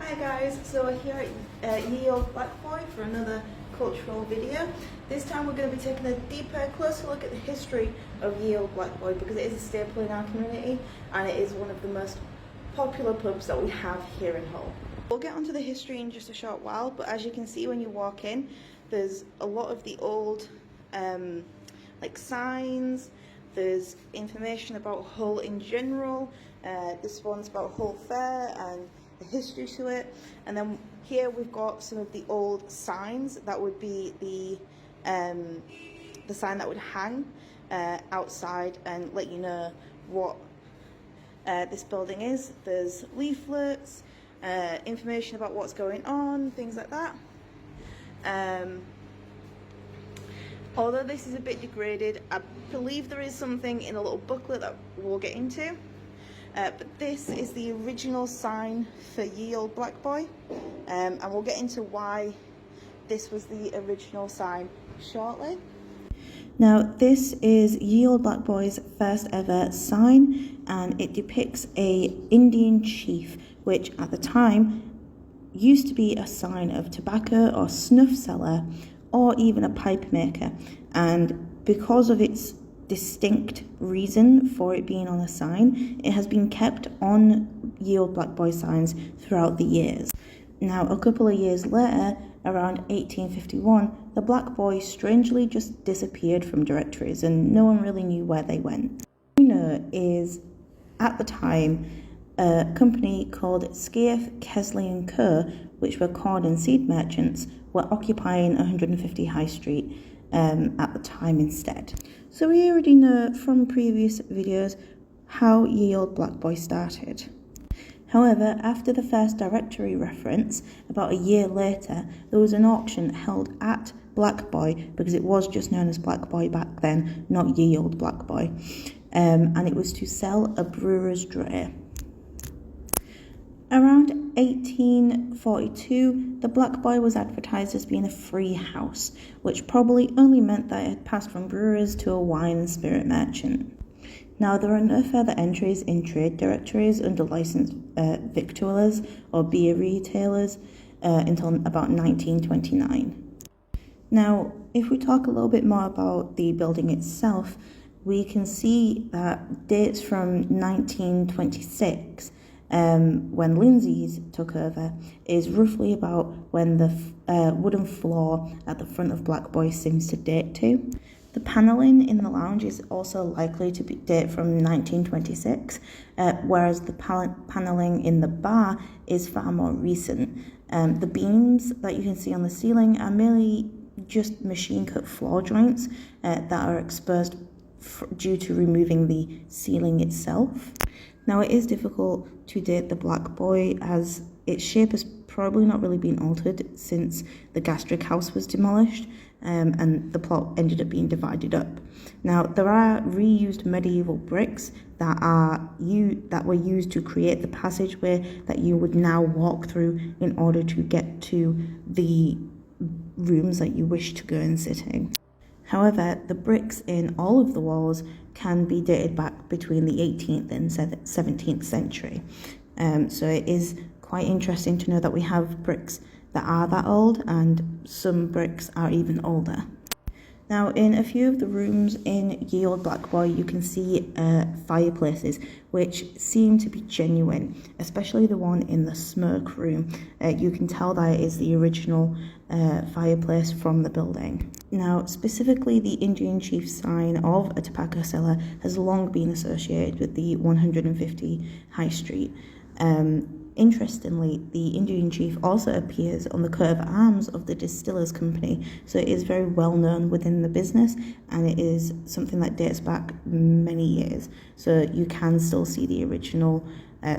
Hi guys, so we're here at Ye Olde Black Boy for another cultural video. This time we're going to be taking a deeper, closer look at the history of Ye Olde Black Boy because it is a staple in our community and it is one of the most popular pubs that we have here in Hull. We'll get onto the history in just a short while, but as you can see when you walk in, there's a lot of the old like signs, there's information about Hull in general, this one's about Hull Fair and the history to it, and then here we've got some of the old signs that would be the sign that would hang outside and let you know what this building is. There's leaflets, information about what's going on, things like that. Although this is a bit degraded, I believe there is something in a little booklet that we'll get into. But this is the original sign for Ye Olde Black Boy, and we'll get into why this was the original sign shortly. Now this is Ye Olde Black Boy's first ever sign, and it depicts a Indian chief, which at the time used to be a sign of tobacco or snuff seller or even a pipe maker, and because of its distinct reason for it being on a sign, it has been kept on Ye Olde Black Boy signs throughout the years. Now a couple of years later, around 1851, the Black Boy strangely just disappeared from directories and no one really knew where they went. What we know is, at the time, a company called Scaife, Kesley & Co., which were corn and seed merchants, were occupying 150 High Street at the time instead. So we already know from previous videos how Ye Olde Black Boy started. However, after the first directory reference, about a year later, there was an auction held at Black Boy, because it was just known as Black Boy back then, not Ye Olde Black Boy, and it was to sell a brewer's dray. Around 1842, the Black Boy was advertised as being a free house, which probably only meant that it had passed from brewers to a wine and spirit merchant. Now, there are no further entries in trade directories under licensed victuallers or beer retailers until about 1929. Now, if we talk a little bit more about the building itself, we can see that dates from 1926, when Lindsay's took over, is roughly about when the wooden floor at the front of Black Boy seems to date to. The panelling in the lounge is also likely to date from 1926, whereas the panelling in the bar is far more recent. The beams that you can see on the ceiling are merely just machine-cut floor joints that are exposed due to removing the ceiling itself. Now, it is difficult to date the Black Boy as its shape has probably not really been altered since the gastric house was demolished, and the plot ended up being divided up. Now, there are reused medieval bricks that were used to create the passageway that you would now walk through in order to get to the rooms that you wish to go and sit in. However, the bricks in all of the walls can be dated back between the 18th and 17th century. So it is quite interesting to know that we have bricks that are that old, and some bricks are even older. Now, in a few of the rooms in Ye Olde Black Boy, you can see fireplaces which seem to be genuine, especially the one in the smoke room. You can tell that it is the original fireplace from the building. Now, specifically, the Indian chief sign of a tobacco seller has long been associated with the 150 High Street. Interestingly, the Indian chief also appears on the coat of arms of the Distillers Company, so it is very well known within the business, and it is something that dates back many years. So you can still see the original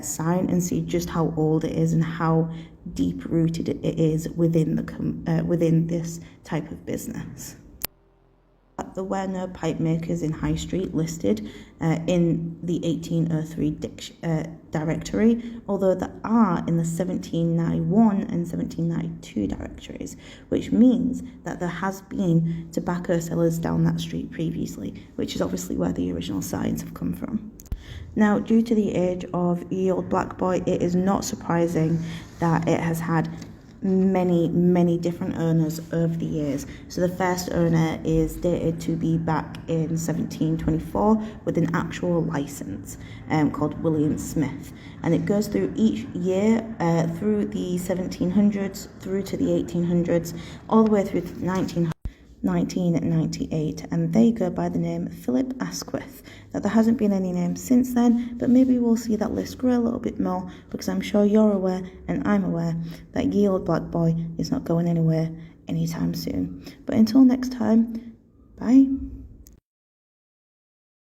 sign and see just how old it is and how deep rooted it is within this type of business. There were no pipe makers in High Street listed in the 1803 directory, although there are in the 1791 and 1792 directories, which means that there has been tobacco sellers down that street previously, which is obviously where the original signs have come from. Now, due to the age of Ye Olde Black Boy, it is not surprising that it has had many different owners over the years. So the first owner is dated to be back in 1724 with an actual license called William Smith, and it goes through each year through the 1700s through to the 1800s all the way through to the 1998, and they go by the name Philip Asquith. Now, there hasn't been any names since then, but maybe we'll see that list grow a little bit more, because I'm sure you're aware and I'm aware that Ye Olde Black Boy is not going anywhere anytime soon. But until next time, bye.